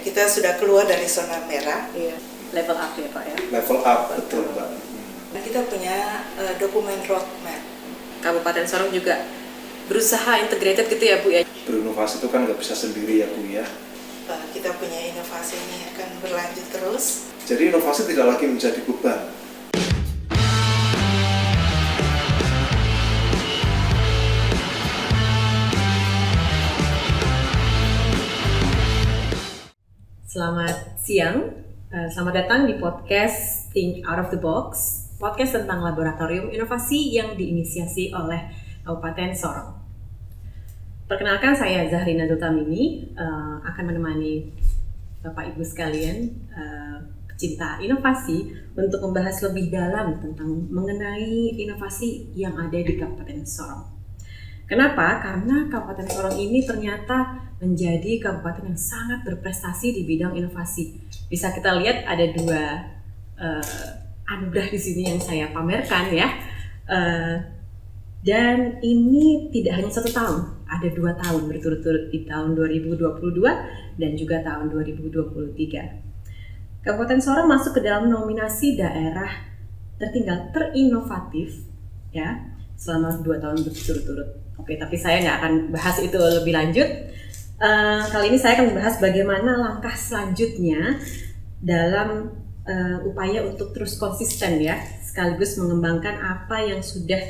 kita sudah keluar dari zona merah. Iya, level up ya Pak ya. Level up, betul Mbak. Kita punya dokumen roadmap. Kabupaten Sorong juga berusaha integrated gitu ya Bu ya. Berinovasi itu kan nggak bisa sendiri ya Bu ya. Kita punya inovasi ini akan berlanjut terus. Jadi inovasi tidak lagi menjadi beban. Selamat siang, selamat datang di podcast Think Out of the Box, podcast tentang laboratorium inovasi yang diinisiasi oleh Kabupaten Sorong. Perkenalkan, saya Zahrina Dultamini, akan menemani Bapak Ibu sekalian, pecinta inovasi, untuk membahas lebih dalam tentang mengenai inovasi yang ada di Kabupaten Sorong. Kenapa? Karena Kabupaten Sorong ini ternyata menjadi kabupaten yang sangat berprestasi di bidang inovasi. Bisa kita lihat ada dua anugerah di sini yang saya pamerkan ya. Dan ini tidak hanya 1 tahun, ada 2 tahun berturut-turut di tahun 2022 dan juga tahun 2023. Kabupaten Sorong masuk ke dalam nominasi daerah tertinggal terinovatif ya selama 2 tahun berturut-turut. Oke, tapi saya nggak akan bahas itu lebih lanjut. Kali ini saya akan membahas bagaimana langkah selanjutnya dalam upaya untuk terus konsisten ya, sekaligus mengembangkan apa yang sudah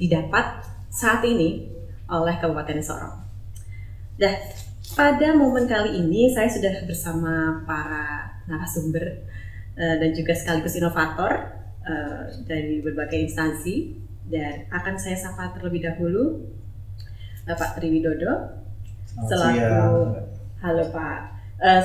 didapat saat ini oleh Kabupaten Sorong. Nah, pada momen kali ini saya sudah bersama para narasumber dan juga sekaligus inovator dari berbagai instansi, dan akan saya sapa terlebih dahulu Pak Triwidodo selaku halo Pak,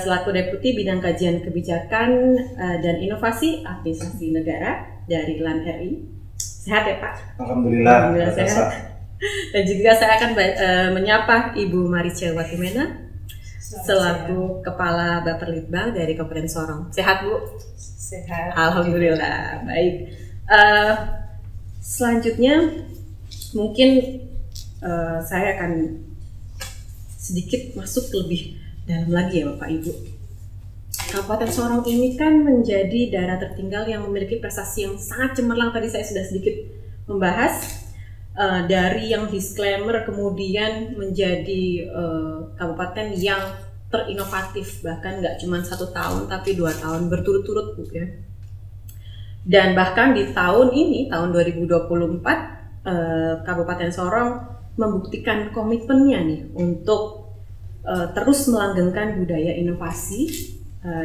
selaku Deputi Bidang Kajian Kebijakan dan Inovasi Administrasi Negara dari LAN RI. Sehat ya Pak? Alhamdulillah sehat. Dan juga saya akan menyapa Ibu Marice Watimena selaku Kepala Baperlitbang dari Kabupaten Sorong. Sehat Bu? Sehat. Alhamdulillah. Baik. Selanjutnya mungkin saya akan sedikit masuk lebih dalam lagi ya Bapak Ibu. Kabupaten Sorong ini kan menjadi daerah tertinggal yang memiliki prestasi yang sangat cemerlang. Tadi saya sudah sedikit membahas dari yang disclaimer kemudian menjadi kabupaten yang terinovatif, bahkan nggak cuma 1 tahun tapi 2 tahun berturut-turut Bu ya. Dan bahkan di tahun ini, tahun 2024, Kabupaten Sorong membuktikan komitmennya nih untuk terus melanggengkan budaya inovasi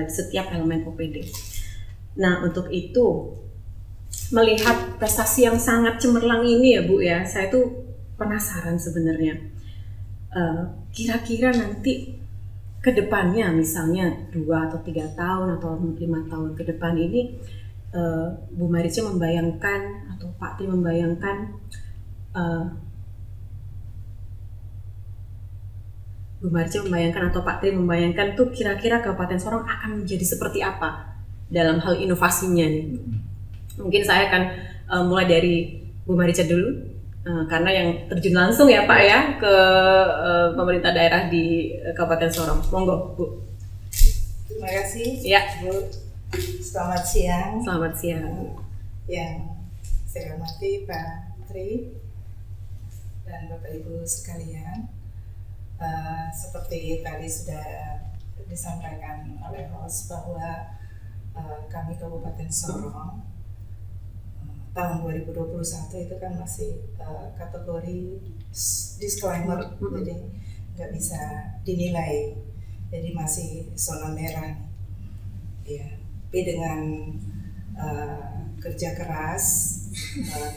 setiap elemen OPD. Nah, untuk itu melihat prestasi yang sangat cemerlang ini ya Bu ya, saya tuh penasaran sebenarnya. Kira-kira nanti ke depannya, misalnya 2 atau 3 tahun atau 5 tahun ke depan ini, Bu Marice membayangkan atau Pak Tri membayangkan Bu Marice membayangkan atau Pak Tri membayangkan tuh kira-kira Kabupaten Sorong akan menjadi seperti apa dalam hal inovasinya nih. Mungkin saya akan mulai dari Bu Marice dulu karena yang terjun langsung ya Pak ya ke pemerintah daerah di Kabupaten Sorong. Monggo Bu. Terima kasih Ya. Bu. Selamat siang. Selamat siang. Yang saya hormati Pak Tri dan Bapak Ibu sekalian. Seperti tadi sudah disampaikan oleh host bahwa kami Kabupaten Sorong tahun 2021 itu kan masih kategori disclaimer, jadi nggak bisa dinilai, jadi masih zona merah ya. Tapi dengan kerja keras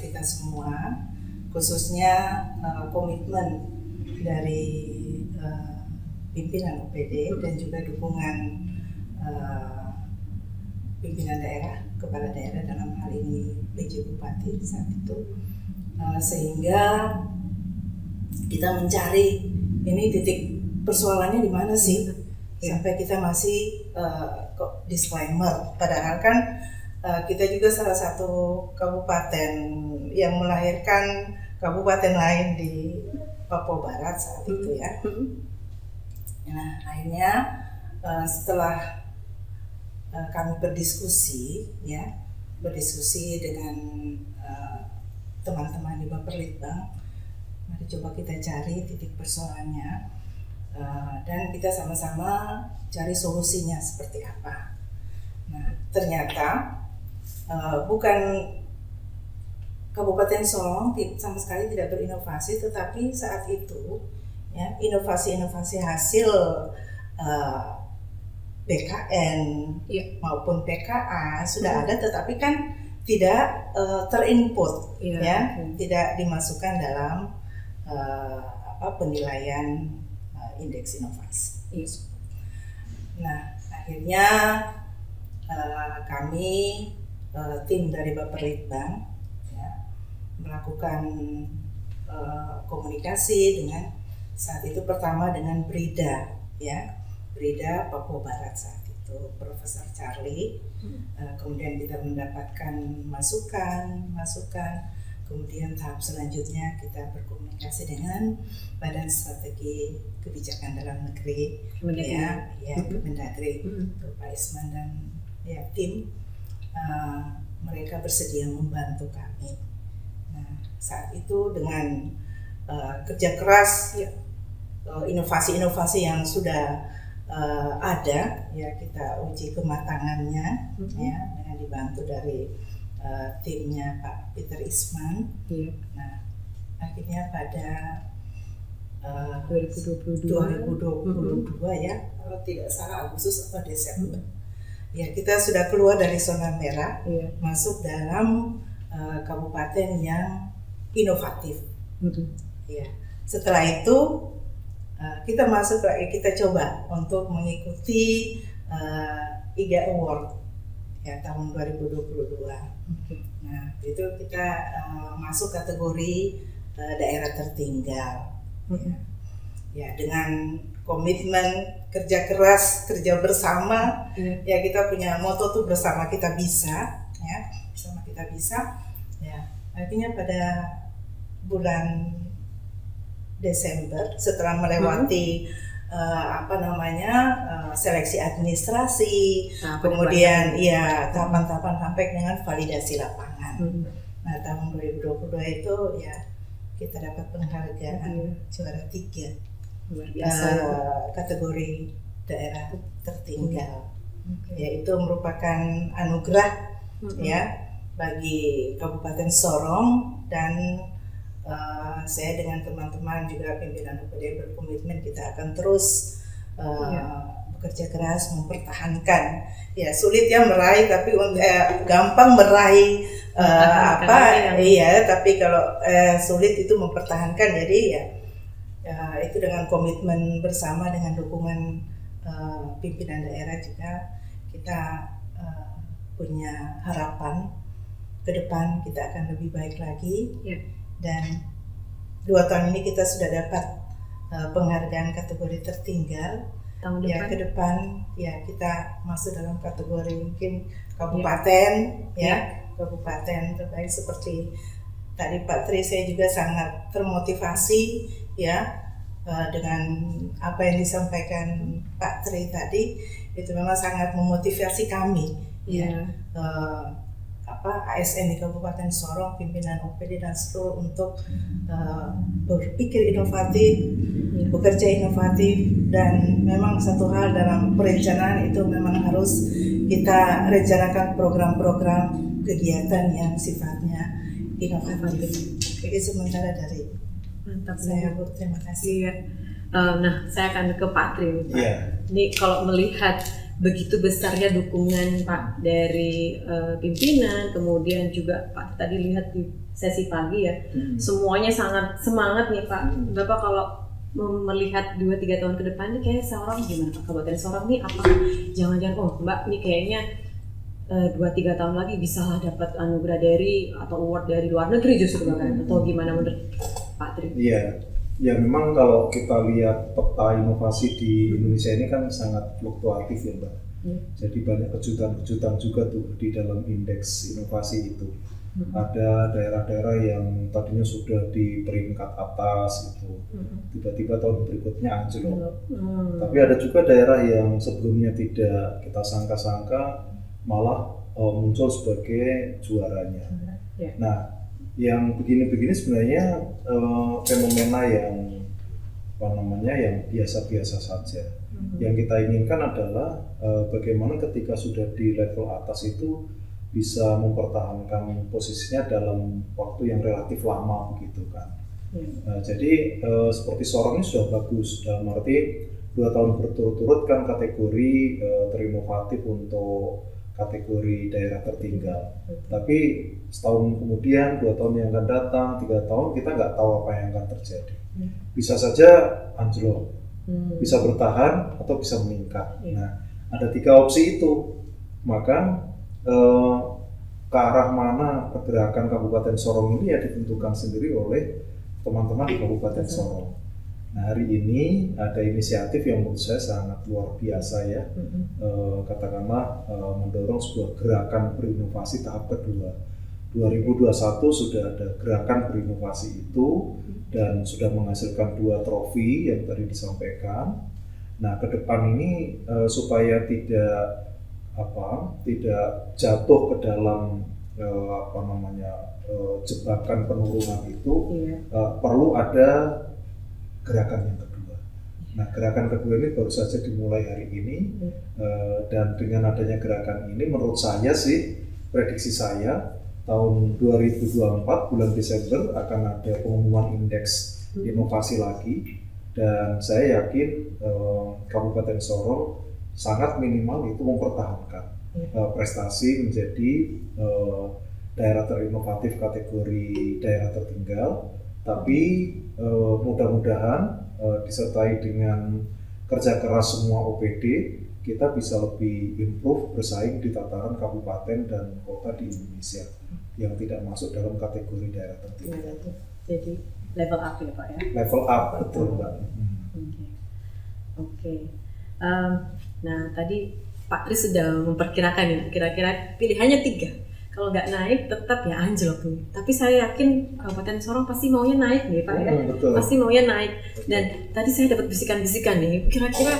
kita semua, khususnya komitmen dari pimpinan OPD dan juga dukungan pimpinan daerah, kepala daerah dalam hal ini PJ Bupati saat itu, sehingga kita mencari ini titik persoalannya di mana sih sampai kita masih kok disclaimer, padahal kan kita juga salah satu kabupaten yang melahirkan kabupaten lain di Papua Barat saat itu ya. Nah, akhirnya setelah kami berdiskusi dengan teman-teman di Baperlitbang, mari coba kita cari titik persoalannya dan kita sama-sama cari solusinya seperti apa. Nah, ternyata bukan Kabupaten Sorong sama sekali tidak berinovasi, tetapi saat itu ya inovasi-inovasi hasil BKN maupun PKA sudah ada, tetapi kan tidak terinput, tidak dimasukkan dalam penilaian indeks inovasi. Nah, akhirnya kami tim dari Baperlitbang melakukan komunikasi dengan saat itu pertama dengan Brida Papua Barat saat itu Profesor Charlie. Kemudian kita mendapatkan masukan, kemudian tahap selanjutnya kita berkomunikasi dengan Badan Strategi Kebijakan Dalam Negeri, Kemendagri, Pak Isman dan tim. Mereka bersedia membantu kami. Nah, saat itu dengan kerja keras, inovasi-inovasi yang sudah ada, kita uji kematangannya, dengan dibantu dari timnya Pak Peter Isman. Nah, akhirnya pada 2022 kalau tidak salah Agustus atau Desember, kita sudah keluar dari zona merah, masuk dalam kabupaten yang inovatif. Setelah itu kita masuk lagi, kita coba untuk mengikuti IGA Award tahun 2022. Nah, itu kita masuk kategori daerah tertinggal. Dengan komitmen kerja keras, kerja bersama. Kita punya moto tuh bersama kita bisa, bersama kita bisa. Artinya pada bulan Desember setelah melewati seleksi administrasi, kemudian tahapan-tahapan sampai dengan validasi lapangan. Nah, tahun 2022 itu kita dapat penghargaan juara 3 luar biasa kategori daerah tertinggal. Itu merupakan anugerah bagi Kabupaten Sorong, dan saya dengan teman-teman juga pimpinan UPD berkomitmen kita akan terus bekerja keras mempertahankan. Sulit meraih, tapi gampang meraih tapi kalau sulit itu mempertahankan. Jadi itu dengan komitmen bersama dengan dukungan pimpinan daerah juga kita punya harapan ke depan kita akan lebih baik lagi. Dan 2 tahun ini kita sudah dapat penghargaan kategori tertinggal. Tahun depan, ke depan kita masuk dalam kategori mungkin kabupaten, kabupaten terbaik. Seperti tadi Pak Tri, saya juga sangat termotivasi dengan apa yang disampaikan Pak Tri tadi. Itu memang sangat memotivasi kami. ASN di Kabupaten Sorong, pimpinan OPD dan seluruh untuk berpikir inovatif, bekerja inovatif, dan memang satu hal dalam perencanaan itu memang harus kita rencanakan program-program kegiatan yang sifatnya inovatif. Jadi sementara dari saya, Bu, terima kasih. Nah, saya akan ke Pak Tri. Ini kalau melihat begitu besarnya dukungan Pak dari pimpinan, kemudian juga Pak tadi lihat di sesi pagi semuanya sangat semangat nih Pak. Bapak kalau melihat 2-3 tahun ke depan nih kayak Sorong gimana Pak? Kabupaten Sorong nih apa jangan-jangan Mbak nih kayaknya 2-3 tahun lagi bisa lah dapat anugerah dari atau award dari luar negeri justru bahkan, atau gimana menurut Pak Tri? Ya memang kalau kita lihat peta inovasi di Indonesia ini kan sangat fluktuatif Mbak. Jadi banyak kejutan-kejutan juga tuh di dalam indeks inovasi itu. Ada daerah-daerah yang tadinya sudah di peringkat atas itu, tiba-tiba tahun berikutnya anjlok. Tapi ada juga daerah yang sebelumnya tidak kita sangka-sangka malah muncul sebagai juaranya. Nah, yang begini-begini sebenarnya fenomena yang yang biasa-biasa saja. Yang kita inginkan adalah bagaimana ketika sudah di level atas itu bisa mempertahankan posisinya dalam waktu yang relatif lama begitu kan. Jadi seperti Sorong ini sudah bagus dalam arti 2 tahun berturut-turut kan kategori terinovatif untuk kategori daerah tertinggal. Tapi setahun kemudian, 2 tahun yang akan datang, 3 tahun kita nggak tahu apa yang akan terjadi. Bisa saja anjlok, bisa bertahan atau bisa meningkat. Nah, ada 3 opsi itu. Maka ke arah mana pergerakan Kabupaten Sorong ini ya ditentukan sendiri oleh teman-teman di Kabupaten Sorong. Nah, hari ini ada inisiatif yang menurut saya sangat luar biasa ya, katakanlah mendorong sebuah gerakan berinovasi tahap kedua. 2021 sudah ada gerakan berinovasi itu dan sudah menghasilkan 2 trofi yang tadi disampaikan. Nah, ke depan ini supaya tidak jatuh ke dalam jebakan penurunan itu, perlu ada gerakan yang kedua. Nah, gerakan kedua ini baru saja dimulai hari ini, dan dengan adanya gerakan ini menurut saya sih, prediksi saya tahun 2024 bulan Desember akan ada pengumuman indeks inovasi lagi, dan saya yakin Kabupaten Sorong sangat minimal itu mempertahankan prestasi menjadi daerah terinovatif kategori daerah tertinggal, tapi mudah-mudahan disertai dengan kerja keras semua OPD, kita bisa lebih improve bersaing di tataran kabupaten dan kota di Indonesia yang tidak masuk dalam kategori daerah tertinggal. Jadi level up ya Pak ya? Level up, betul Mbak. Oke. Nah, tadi Pak Kris sudah memperkirakan ya, kira-kira pilihannya 3. Kalau nggak naik, tetap ya anjlok nih. Tapi saya yakin Kabupaten Sorong pasti maunya naik nih Pak ya. Betul. Pasti maunya naik. Dan tadi saya dapat bisikan-bisikan nih, kira-kira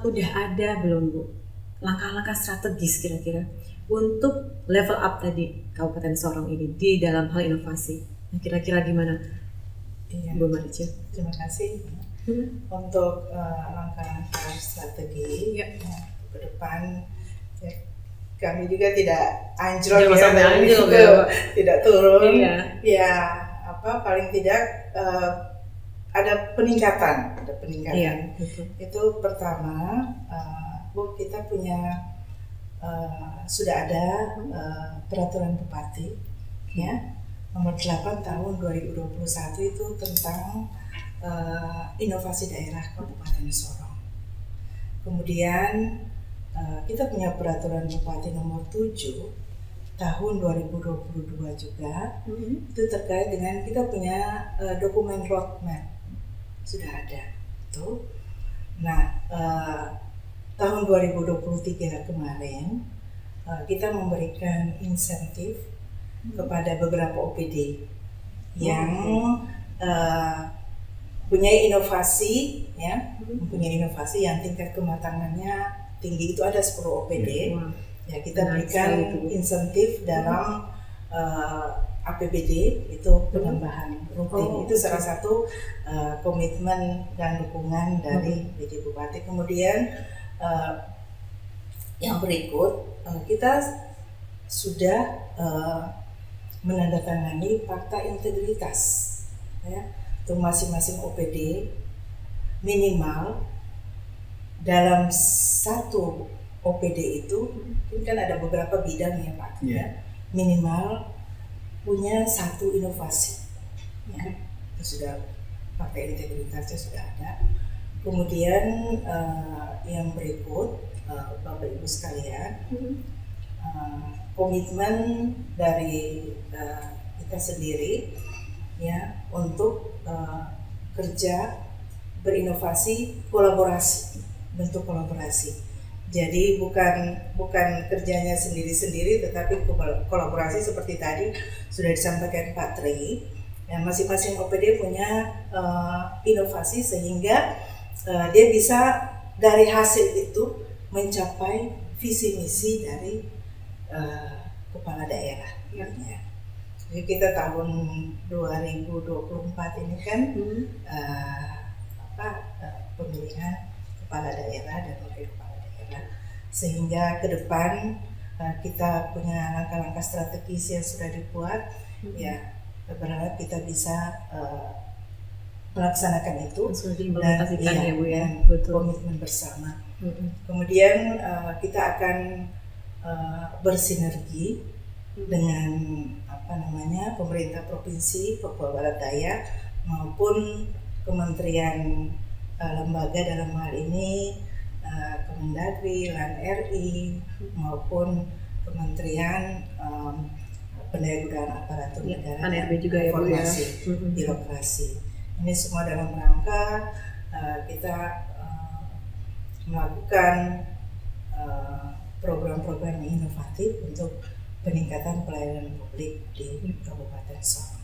udah ada belum Bu langkah-langkah strategis kira-kira untuk level up tadi Kabupaten Sorong ini di dalam hal inovasi. Nah, kira-kira gimana? Bu Marica? Terima kasih. Untuk langkah-langkah strategi ke depan ya, kami juga tidak anjlok tidak turun paling tidak ada peningkatan itu pertama. Bu, kita punya sudah ada peraturan bupati ya nomor 8 tahun 2021 itu tentang inovasi daerah Kabupaten Sorong. Kemudian kita punya peraturan bupati nomor 7 tahun 2022 juga, itu terkait dengan kita punya dokumen roadmap sudah ada itu. Nah, tahun 2023 kemarin kita memberikan insentif kepada beberapa OPD yang mempunyai inovasi yang tingkat kematangannya tinggi, itu ada 10 OPD. Ya, kita berikan insentif dalam APBD itu penambahan rutin. Itu salah satu komitmen dan dukungan dari PJ Bupati. Kemudian yang berikut kita sudah menandatangani fakta integritas ya, untuk masing-masing OPD minimal dalam satu OPD itu kan ada beberapa bidang ya Pak, ya, minimal punya 1 inovasi ya, itu sudah pakai integritasnya sudah ada. Kemudian yang berikut Bapak Ibu sekalian, komitmen dari kita sendiri ya untuk kerja berinovasi, kolaborasi, bentuk kolaborasi. Jadi bukan kerjanya sendiri-sendiri, tetapi kolaborasi seperti tadi sudah disampaikan Pak Tri. Ya, masing-masing OPD punya inovasi sehingga dia bisa dari hasil itu mencapai visi misi dari kepala daerah. Ya. Jadi kita tahun 2024 ini kan pemilihan kepala daerah dan wakil kepala daerah, sehingga ke depan kita punya langkah-langkah strategis yang sudah dibuat. Ya, berharap kita bisa melaksanakan itu dan ya, Bu, ya. Komitmen bersama. Kemudian kita akan bersinergi dengan pemerintah provinsi Papua Barat Daya maupun kementerian lembaga, dalam hal ini Kemendagri, LAN-RI maupun Kementerian Pendayagunaan Aparatur Negara dan juga Informasi Birokrasi. Ini semua dalam rangka kita melakukan program-program inovatif untuk peningkatan pelayanan publik di Kabupaten Sorong.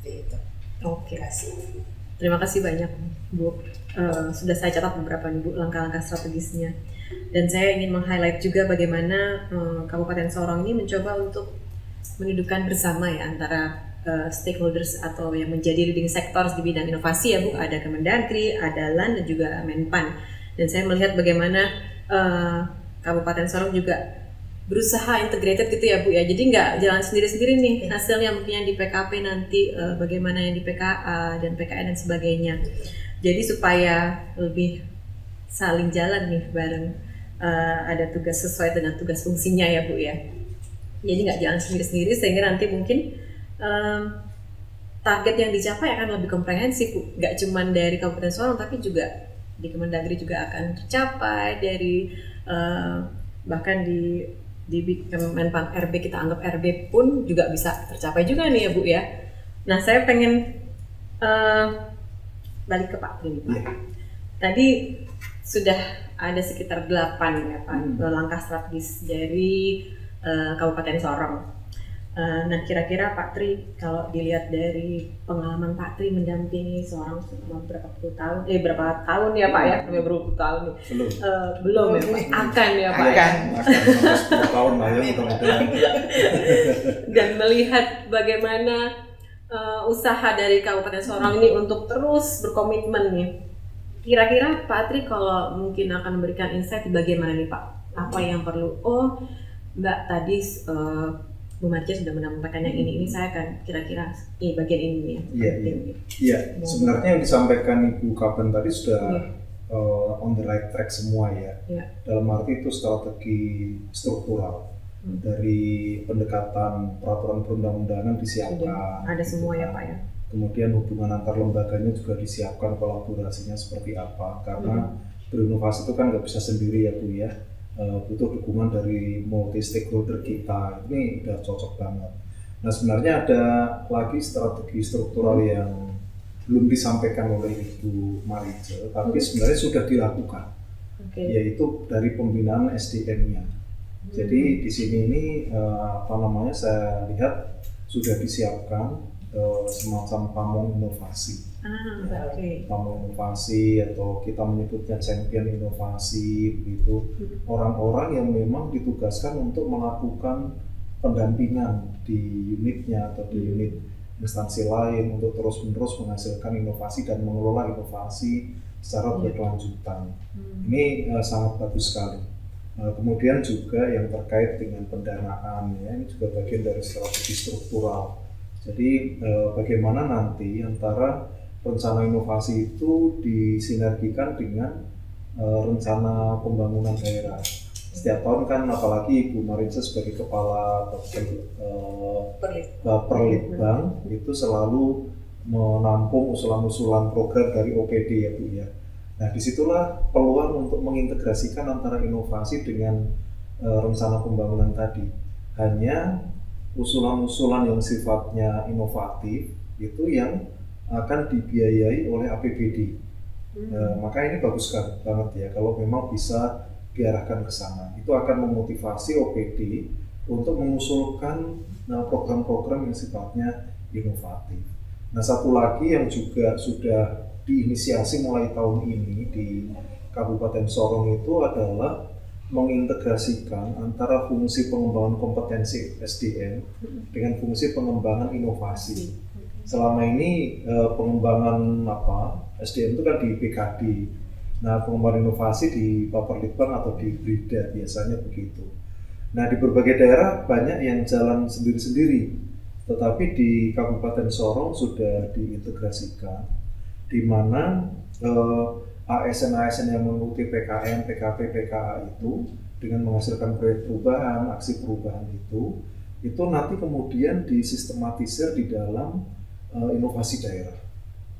Itu. Oke, terima kasih banyak, Bu. Sudah saya catat beberapa nih, Bu, langkah-langkah strategisnya. Dan saya ingin meng-highlight juga bagaimana Kabupaten Sorong ini mencoba untuk mendudukan bersama ya antara stakeholders atau yang menjadi leading sectors di bidang inovasi ya, Bu. Ada Kemendagri, ada LAN, dan juga Menpan. Dan saya melihat bagaimana Kabupaten Sorong juga berusaha integrated gitu ya, Bu ya. Jadi nggak jalan sendiri-sendiri nih hasilnya, mungkin yang di PKP nanti bagaimana yang di PKA dan PKN dan sebagainya. Jadi supaya lebih saling jalan nih bareng, ada tugas sesuai dengan tugas fungsinya ya, Bu ya. Jadi nggak jalan sendiri-sendiri sehingga nanti mungkin target yang dicapai akan lebih komprehensif, Bu. Nggak cuma dari Kabupaten Sorong tapi juga di Kemendagri juga akan tercapai, dari bahkan di Menpan RB, kita anggap RB pun juga bisa tercapai juga nih ya, Bu ya. Nah, saya pengen balik ke Pak Tri, Pak. Tadi sudah ada sekitar 8 ya, Pak, langkah strategis dari Kabupaten Sorong. Nah, kira-kira Pak Tri, kalau dilihat dari pengalaman Pak Tri mendampingi Sorong selama berapa tahun ya, Pak ya? Berapa tahun nih? Belum ya, Pak? Akan ya, Pak? Akan 10 tahun lah ya, mudah-mudahan. Dan melihat bagaimana usaha dari Kabupaten Sorong ini untuk terus berkomitmen nih. Kira-kira Pak Tri kalau mungkin akan memberikan insight bagaimana nih, Pak? Apa yang perlu? Oh, Mbak tadi Bu Marcia sudah menyampaikan yang ini saya akan kira-kira bagian ini ya. Iya. Sebenarnya yang disampaikan Ibu Kaban tadi sudah on the right track semua ya. Dalam arti itu strategi struktural dari pendekatan peraturan perundang-undangan disiapkan. Ada semua ya, Pak ya. Kemudian hubungan antar lembaganya juga disiapkan, kolaborasinya seperti apa. Karena berinovasi itu kan nggak bisa sendiri ya, Bu ya. Butuh dukungan dari multi stakeholder kita. Ini udah cocok banget. Nah, sebenarnya ada lagi strategi struktural yang belum disampaikan oleh Ibu Marcia, tapi sebenarnya sudah dilakukan, yaitu dari pembinaan SDM-nya. Jadi di sini ini saya lihat sudah disiapkan semacam pamong inovasi. Pamong inovasi atau kita menyebutnya champion inovasi, begitu. Orang-orang yang memang ditugaskan untuk melakukan pendampingan di unitnya atau di unit instansi lain untuk terus-menerus menghasilkan inovasi dan mengelola inovasi secara berkelanjutan. Ini sangat bagus sekali. Kemudian juga yang terkait dengan pendanaan ya, ini juga bagian dari strategi struktural. Jadi bagaimana nanti antara rencana inovasi itu disinergikan dengan rencana pembangunan daerah. Setiap tahun kan, apalagi Ibu Marcia sebagai kepala Perlitbang itu selalu menampung usulan-usulan program dari OPD ya, Bu ya. Nah, disitulah peluang untuk mengintegrasikan antara inovasi dengan rencana pembangunan tadi. Hanya usulan-usulan yang sifatnya inovatif itu yang akan dibiayai oleh APBD. Maka ini bagus banget ya kalau memang bisa diarahkan ke sana. Itu akan memotivasi OPD untuk mengusulkan program-program yang sifatnya inovatif. Nah, satu lagi yang juga sudah diinisiasi mulai tahun ini di Kabupaten Sorong itu adalah mengintegrasikan antara fungsi pengembangan kompetensi SDM dengan fungsi pengembangan inovasi. Selama ini pengembangan SDM itu kan di BKD. Nah, pengembangan inovasi di Baperlitbang atau di Brida biasanya begitu. Nah, di berbagai daerah banyak yang jalan sendiri-sendiri, tetapi di Kabupaten Sorong sudah diintegrasikan, di mana ASN-ASN yang mengikuti PKM, PKP, PKA itu dengan menghasilkan proyek perubahan, aksi perubahan itu nanti kemudian disistematisir di dalam inovasi daerah.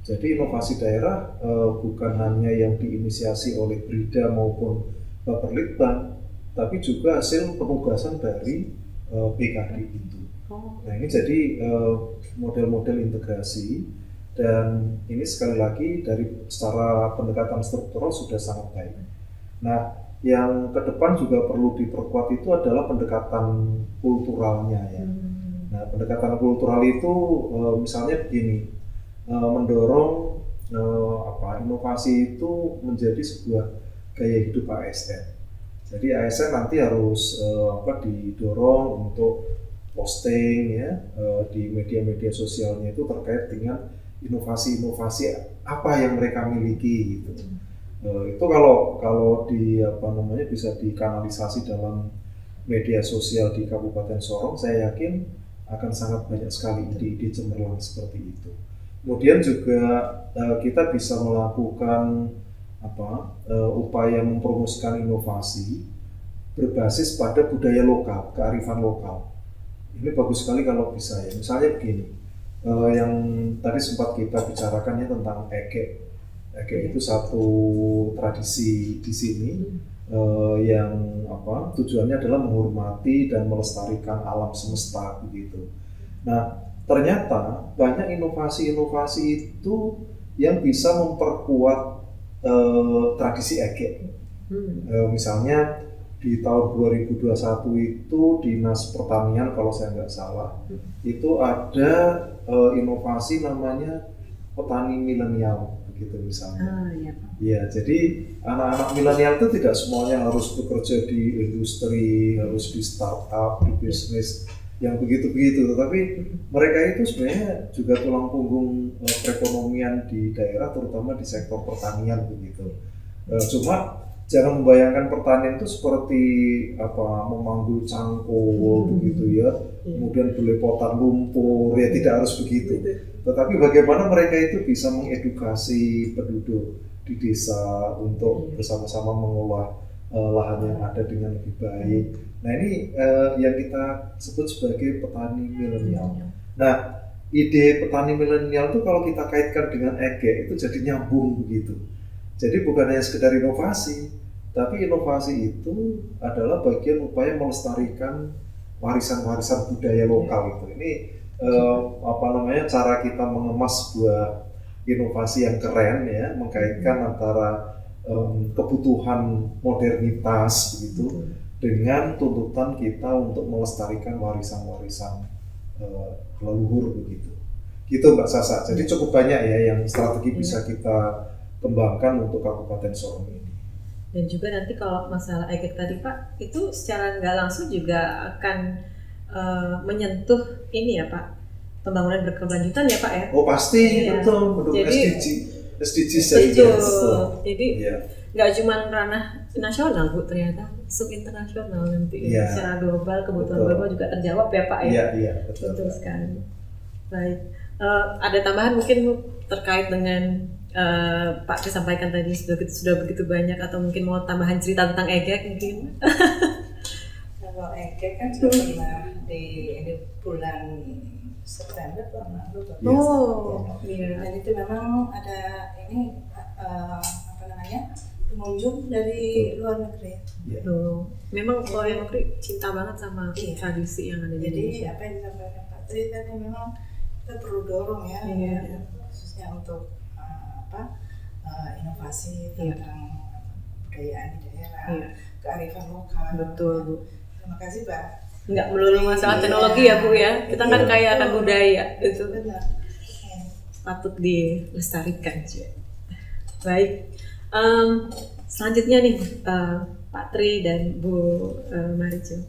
Jadi inovasi daerah bukan hanya yang diinisiasi oleh Brida maupun Baperlitbang, tapi juga hasil penugasan dari BKD itu. Nah, ini jadi model-model integrasi, dan ini sekali lagi dari secara pendekatan struktural sudah sangat baik. Nah, yang ke depan juga perlu diperkuat itu adalah pendekatan kulturalnya ya. Nah, pendekatan kultural itu misalnya begini, mendorong inovasi itu menjadi sebuah gaya hidup ASN. Jadi ASN nanti harus didorong untuk posting ya di media-media sosialnya itu terkait dengan inovasi-inovasi apa yang mereka miliki gitu. Itu kalau bisa dikanalisasi dalam media sosial di Kabupaten Sorong, saya yakin akan sangat banyak sekali ide-ide cemerlang seperti itu. Kemudian juga kita bisa melakukan upaya mempromosikan inovasi berbasis pada budaya lokal, kearifan lokal. Ini bagus sekali kalau bisa ya. Misalnya begini, yang tadi sempat kita bicarakan ya tentang ege. Ege itu satu tradisi di sini yang tujuannya adalah menghormati dan melestarikan alam semesta begitu. Nah, ternyata banyak inovasi-inovasi itu yang bisa memperkuat tradisi ege. Misalnya di tahun 2021 itu Dinas Pertanian kalau saya nggak salah itu ada inovasi namanya petani milenial begitu misalnya. Ya, jadi anak-anak milenial itu tidak semuanya harus bekerja di industri, harus di startup, di bisnis yang begitu-begitu, tetapi mereka itu sebenarnya juga tulang punggung perekonomian di daerah, terutama di sektor pertanian begitu. Cuma jangan membayangkan pertanian itu seperti memanggul cangkul begitu ya, kemudian belepotan lumpur ya, tidak harus begitu. Tetapi bagaimana mereka itu bisa mengedukasi penduduk di desa untuk bersama-sama mengolah lahan yang ada dengan lebih baik. Nah, ini yang kita sebut sebagai petani milenial. Nah, ide petani milenial itu kalau kita kaitkan dengan ege itu jadi nyambung begitu. Jadi bukan hanya sekedar inovasi, tapi inovasi itu adalah bagian upaya melestarikan warisan-warisan budaya lokal itu. Ini cara kita mengemas sebuah inovasi yang keren ya, mengkaitkan antara kebutuhan modernitas begitu dengan tuntutan kita untuk melestarikan warisan-warisan leluhur begitu. Gitu Mbak Sasa. Jadi cukup banyak ya yang strategi bisa kita kembangkan untuk Kabupaten Sorong ini. Dan juga nanti kalau masalah EGEK tadi Pak, itu secara nggak langsung juga akan menyentuh ini ya Pak, pembangunan berkelanjutan ya Pak ya? Oh pasti, betul, mendukung SDGs Jadi nggak cuma ranah nasional Bu, ternyata sub internasional nanti secara global, kebutuhan global juga terjawab ya Pak ya? Iya, betul sekali. Baik, ada tambahan mungkin Bu terkait dengan Pak disampaikan tadi sudah begitu banyak, atau mungkin mau tambahan cerita tentang EGEK mungkin? Kalau EGEK kan sudah pernah di bulan September pernah lalu. Dan itu memang ada pengunjung dari luar negeri. Memang luar negeri cinta banget sama tradisi yang ada di Indonesia. Jadi apa yang disampaikan Pak Tri tadi memang kita perlu dorong ya, khususnya untuk inovasi tentang kebudayaan di daerah. kearifan lokal. Betul, Bu. Terima kasih, Pak. Nggak melulu masalah teknologi ya, Bu ya. Kita kan kaya akan budaya, itu Benar. patut dilestarikan. Baik, selanjutnya nih Pak Tri dan Bu Marijo.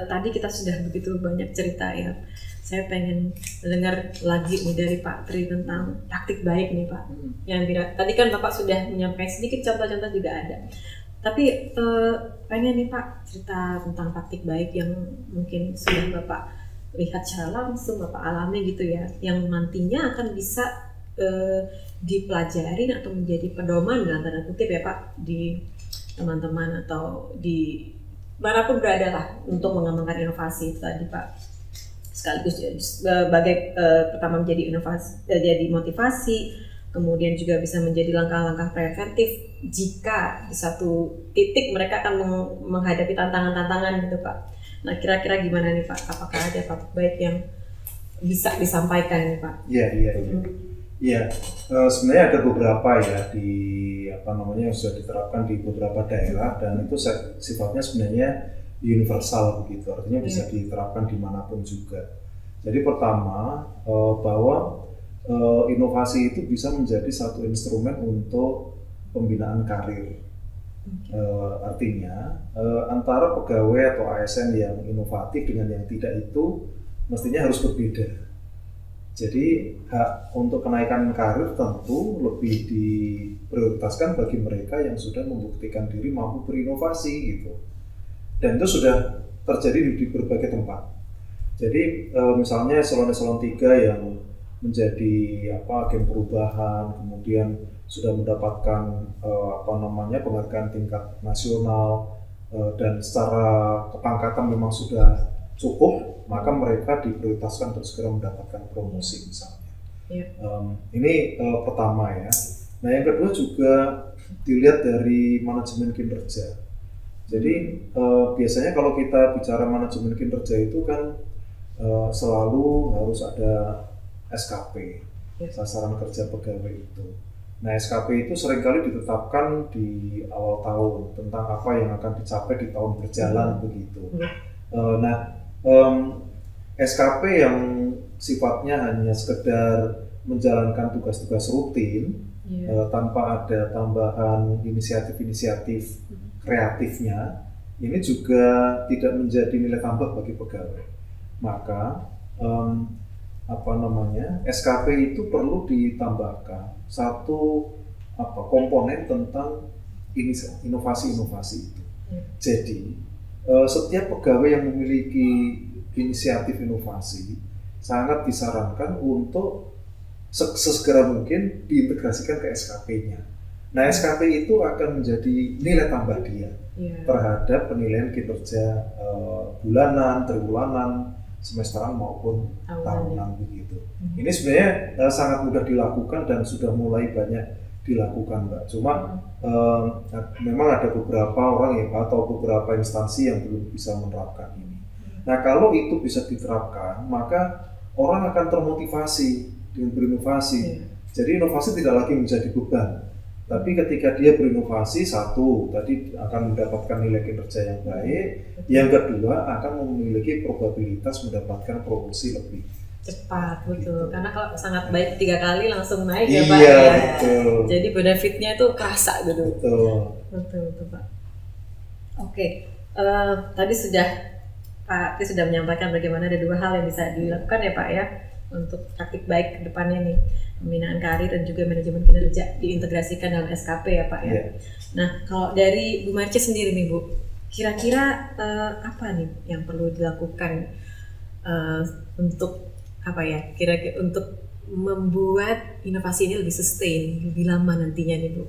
Tadi kita sudah begitu banyak cerita ya. Saya pengen dengar lagi nih dari Pak Tri tentang praktik baik nih Pak. Yang tadi kan Bapak sudah menyampaikan sedikit contoh-contoh juga ada. Tapi pengen nih Pak cerita tentang praktik baik yang mungkin sudah Bapak lihat secara langsung, Bapak alami gitu ya, yang nantinya akan bisa dipelajari atau menjadi pedoman dalam tanda kutip ya Pak di teman-teman atau di manapun berada lah untuk mengembangkan inovasi itu tadi Pak. Sekaligus sebagai pertama menjadi inovasi, jadi motivasi, kemudian juga bisa menjadi langkah-langkah preventif jika di satu titik mereka akan menghadapi tantangan-tantangan gitu Pak. Nah kira-kira gimana nih Pak? Apakah ada praktik baik yang bisa disampaikan nih Pak? Iya. Sebenarnya ada beberapa ya yang sudah diterapkan di beberapa daerah dan itu sifatnya sebenarnya universal begitu, artinya bisa diterapkan dimanapun juga. Jadi pertama bahwa inovasi itu bisa menjadi satu instrumen untuk pembinaan karir. Artinya antara pegawai atau ASN yang inovatif dengan yang tidak itu mestinya harus berbeda. Jadi hak untuk kenaikan karir tentu lebih diprioritaskan bagi mereka yang sudah membuktikan diri mampu berinovasi gitu. Dan itu sudah terjadi di berbagai tempat. Jadi misalnya eselon-eselon 3 yang menjadi agen perubahan, kemudian sudah mendapatkan penghargaan tingkat nasional dan secara kepangkatan memang sudah cukup, maka mereka diprioritaskan untuk segera mendapatkan promosi misalnya. Ini pertama ya. Nah yang kedua juga dilihat dari manajemen kinerja. Jadi biasanya kalau kita bicara manajemen kinerja itu kan selalu harus ada SKP, sasaran kerja pegawai itu. Nah SKP itu seringkali ditetapkan di awal tahun tentang apa yang akan dicapai di tahun berjalan begitu. SKP yang sifatnya hanya sekedar menjalankan tugas-tugas rutin tanpa ada tambahan inisiatif-inisiatif kreatifnya, ini juga tidak menjadi nilai tambah bagi pegawai. Maka SKP itu perlu ditambahkan satu komponen tentang inovasi-inovasi itu. Jadi setiap pegawai yang memiliki inisiatif inovasi sangat disarankan untuk sesegera mungkin diintegrasikan ke SKP-nya. Nah SKP itu akan menjadi nilai tambah dia terhadap penilaian kinerja bulanan, triwulan, semesteran maupun tahunan begitu. Ini sebenarnya sangat mudah dilakukan dan sudah mulai banyak dilakukan Mbak. Cuma memang ada beberapa orang atau beberapa instansi yang belum bisa menerapkan ini. Nah kalau itu bisa diterapkan, maka orang akan termotivasi dengan berinovasi. Jadi inovasi tidak lagi menjadi beban. Tapi ketika dia berinovasi, satu, tadi akan mendapatkan nilai kinerja yang baik. Yang kedua, akan memiliki probabilitas mendapatkan promosi lebih cepat, betul. Karena kalau sangat baik 3 kali langsung naik ya Pak. Iya, betul. Jadi benefitnya itu kerasa gitu. Betul Pak. Oke, tadi Pak Tri sudah menyampaikan bagaimana ada 2 hal yang bisa dilakukan ya Pak ya untuk praktik baik ke depannya nih, pembinaan karir dan juga manajemen kinerja diintegrasikan dalam SKP ya Pak ya. Nah kalau dari Bu Marijo sendiri nih Bu, kira-kira apa nih yang perlu dilakukan untuk kira-kira untuk membuat inovasi ini lebih sustain, lebih lama nantinya nih Bu?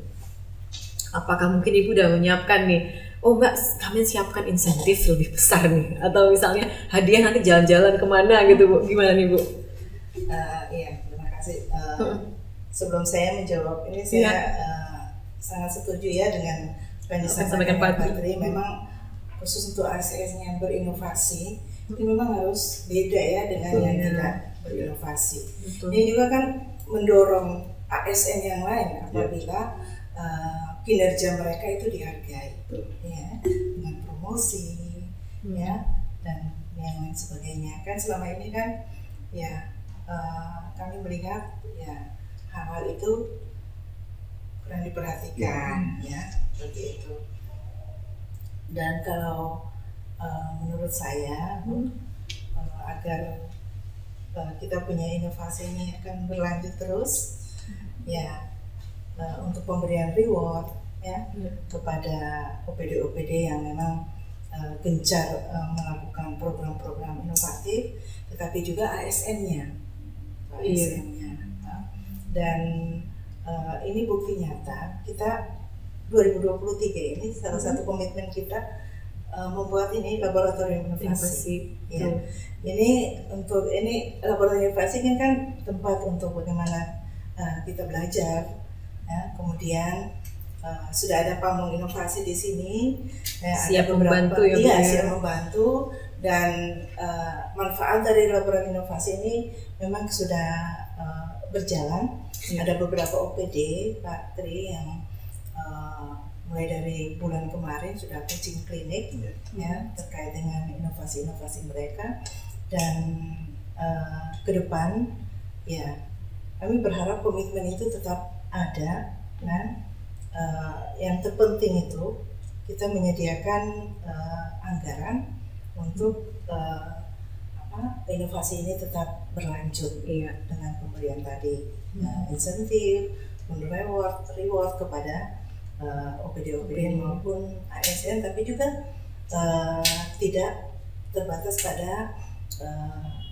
Apakah mungkin Ibu udah menyiapkan nih, Mbak kami siapkan insentif lebih besar nih, atau misalnya hadiah nanti jalan-jalan kemana gitu Bu, gimana nih Bu? Iya, terima kasih. Sebelum saya menjawab ini, saya sangat setuju ya dengan apa yang disampaikan Pak Tri. Memang khusus untuk ASN yang berinovasi, ini memang harus beda ya dengan yang tidak berinovasi. Ini juga kan mendorong ASN yang lain apabila kinerja mereka itu dihargai, ya, dengan promosi, ya, dan yang lain sebagainya. Kan selama ini kan, ya, kami melihat ya hal-hal itu kurang diperhatikan, ya, seperti itu. Dan kalau menurut saya agar kita punya inovasi ini akan berlanjut terus, ya, untuk pemberian reward, ya, kepada OPD-OPD yang memang gencar melakukan program-program inovatif, tetapi juga ASN-nya, dan ini bukti nyata kita 2023 ini salah satu komitmen kita membuat ini laboratorium inovasi. Ya. Ini laboratorium inovasi kan tempat untuk bagaimana kita belajar. Ya. Kemudian sudah ada pamong inovasi di sini. Siap ada beberapa, membantu ya. Siap membantu, dan manfaat dari laboratorium inovasi ini memang sudah berjalan. Ya. Ada beberapa OPD Pak Tri yang mulai dari bulan kemarin sudah coaching klinik, ya, terkait dengan inovasi-inovasi mereka, dan ke depan ya kami berharap komitmen itu tetap ada. Dan yang terpenting itu kita menyediakan anggaran untuk inovasi ini tetap berlanjut, dengan pemberian tadi insentif, reward kepada OPD-OPD maupun ASN, tapi juga tidak terbatas pada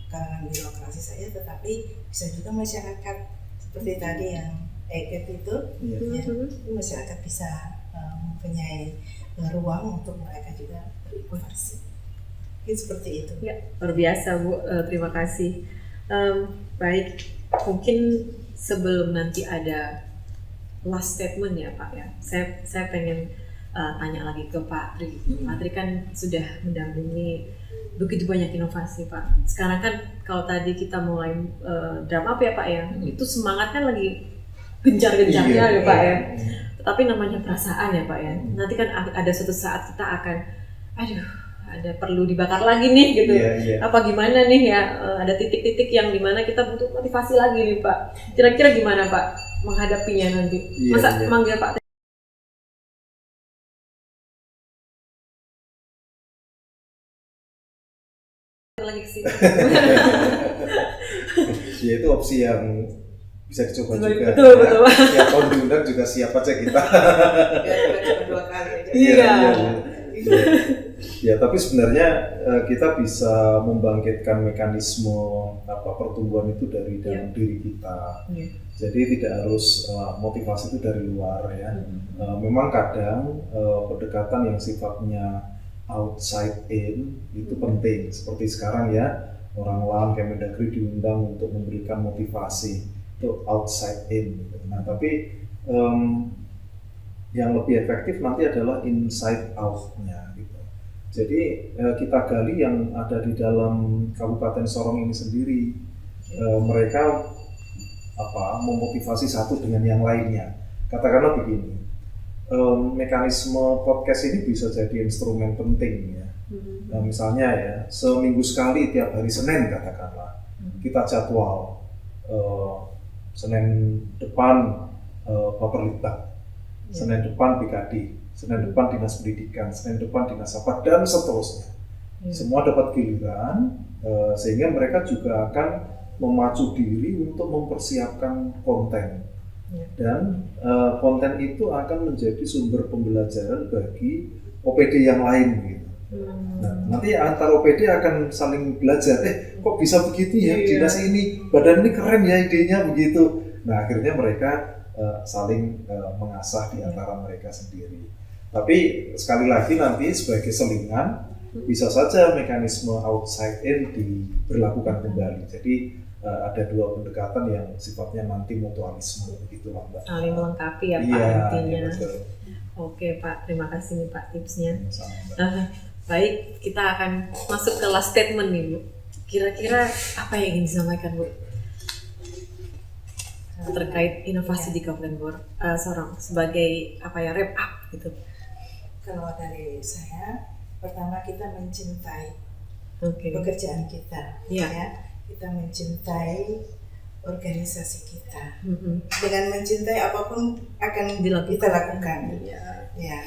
kalangan birokrasi saja, tetapi bisa juga masyarakat seperti tadi yang EGET itu, ya, masyarakat bisa mempunyai ruang untuk mereka juga berinovasi. Seperti itu. Ya, luar biasa Bu, terima kasih. Baik, mungkin sebelum nanti ada last statement ya Pak, ya, saya pengen tanya lagi ke Pak Tri. Pak Tri kan sudah mendampingi begitu banyak inovasi Pak. Sekarang kan kalau tadi kita mulai drama apa ya Pak ya, itu semangat kan lagi gencar-gencarnya ya Pak ya. Tapi namanya perasaan ya Pak ya. Nanti kan ada suatu saat kita akan, ada perlu dibakar lagi nih gitu. Apa gimana nih ya, ada titik-titik yang dimana kita butuh motivasi lagi nih Pak. Kira-kira gimana Pak menghadapinya nanti? Masa manggil Pak lagi ke sini? Ya itu opsi yang bisa dicoba juga. Betul. Ya tahun diundang juga siap aja kita. Cuma 2 kali aja. Iya. Ya, tapi sebenarnya kita bisa membangkitkan mekanisme pertumbuhan itu dari dalam diri kita. Jadi tidak harus motivasi itu dari luar ya. Memang kadang pendekatan yang sifatnya outside in itu penting. Seperti sekarang ya, orang Kemendagri diundang untuk memberikan motivasi. Itu outside in. Nah, tapi yang lebih efektif nanti adalah inside out-nya gitu. Jadi kita gali yang ada di dalam Kabupaten Sorong ini sendiri. Mereka memotivasi satu dengan yang lainnya. Katakanlah begini, mekanisme podcast ini bisa jadi instrumen penting ya. Nah, misalnya ya, seminggu sekali tiap hari Senin katakanlah kita jadwal Senin depan Baperlitbang, Senin depan BKD, Senin depan Dinas Pendidikan, Senin depan Dinas apa, dan seterusnya. Semua dapat giliran, sehingga mereka juga akan memacu diri untuk mempersiapkan konten. Dan konten itu akan menjadi sumber pembelajaran bagi OPD yang lain gitu. Nah, nanti antar OPD akan saling belajar, kok bisa begitu ya, dinas ini, badan ini keren ya idenya begitu. Nah, akhirnya mereka saling mengasah di antara mereka sendiri. Tapi sekali lagi nanti sebagai selingan, bisa saja mekanisme outside in diberlakukan kembali. Jadi ada dua pendekatan yang sifatnya nanti mutualisme, begitulah Mbak. Saling melengkapi ya Pak intinya. Betul. Oke Pak, terima kasih nih Pak tipsnya. Baik, kita akan masuk ke last statement nih Bu. Kira-kira apa yang ingin disampaikan Bu? terkait inovasi di Kabupaten Bogor, Sorong sebagai wrap up gitu. Kalau dari saya, pertama kita mencintai Oke. pekerjaan kita, Iya. ya. Kita mencintai organisasi kita. Mm-mm. Dengan mencintai apapun akan Dilakukan. kita lakukan. Iya. Ya,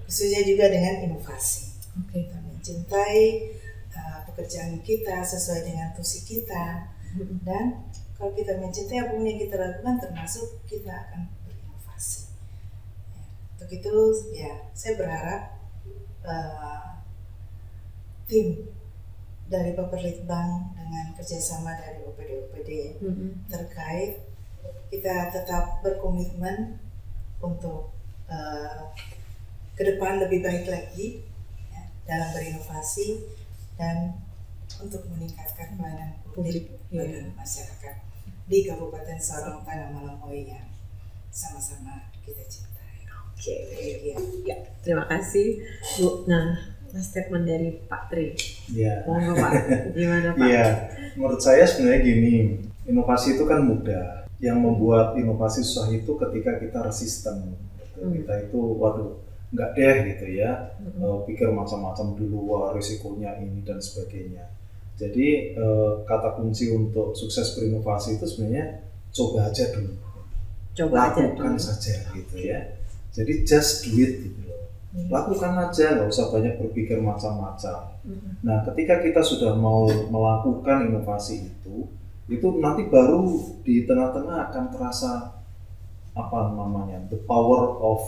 khususnya juga dengan inovasi. Oke. Kita mencintai pekerjaan kita sesuai dengan tusi kita, dan kalau kita mencintai apapun yang kita lakukan, termasuk kita akan berinovasi. Ya, untuk itu, ya, saya berharap tim dari Bapperlitbang dengan kerjasama dari OPD-OPD terkait, kita tetap berkomitmen untuk ke depan lebih baik lagi, ya, dalam berinovasi dan untuk meningkatkan pelayanan publik bagi masyarakat di Kabupaten Sorong Tanah Malangoi yang sama-sama kita cintai. Oke. Demikian. Ya, terima kasih Bu. Nah, statement dari Pak Tri. Ya. Monggo Pak, gimana Pak? Iya, menurut saya sebenarnya gini, inovasi itu kan mudah. Yang membuat inovasi susah itu ketika kita resisten. Gitu. Kita itu, waduh, nggak deh gitu ya, pikir macam-macam dulu, wah risikonya ini dan sebagainya. Jadi kata kunci untuk sukses berinovasi itu sebenarnya coba aja dulu, lakukan saja gitu ya. Jadi just do it gitu loh. Lakukan aja, nggak usah banyak berpikir macam-macam. Nah, ketika kita sudah mau melakukan inovasi itu nanti baru di tengah-tengah akan terasa the power of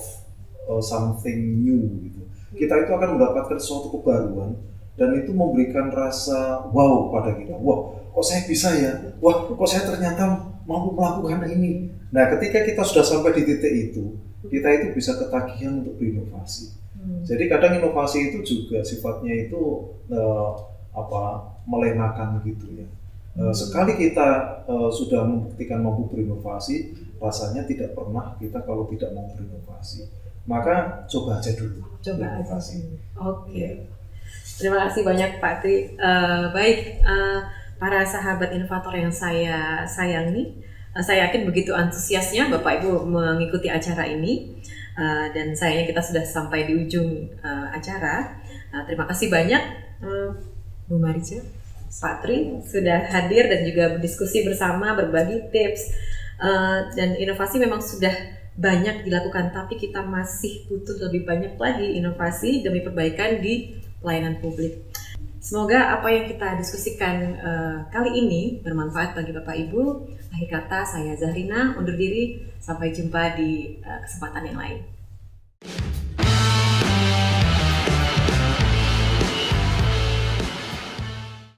something new gitu. Kita itu akan mendapatkan suatu kebaruan dan itu memberikan rasa wow pada kita. Wah, kok saya bisa ya? Wah, kok saya ternyata mampu melakukan ini. Nah, ketika kita sudah sampai di titik itu, kita itu bisa ketagihan untuk berinovasi. Jadi kadang inovasi itu juga sifatnya itu melenakan gitu ya. Sekali kita sudah membuktikan mampu berinovasi, rasanya tidak pernah kita kalau tidak mau berinovasi. Maka coba aja dulu. Coba aja. Oke. Terima kasih banyak Pak Tri. Baik, para sahabat inovator yang saya sayangi, saya yakin begitu antusiasnya Bapak Ibu mengikuti acara ini, dan sayangnya kita sudah sampai di ujung acara. Terima kasih banyak Bu Marica, Pak Tri sudah hadir dan juga berdiskusi bersama, berbagi tips, dan inovasi memang sudah banyak dilakukan, tapi kita masih butuh lebih banyak lagi inovasi demi perbaikan di pelayanan publik. Semoga apa yang kita diskusikan kali ini bermanfaat bagi Bapak Ibu. Akhir kata, saya Zahrina undur diri. Sampai jumpa di kesempatan yang lain.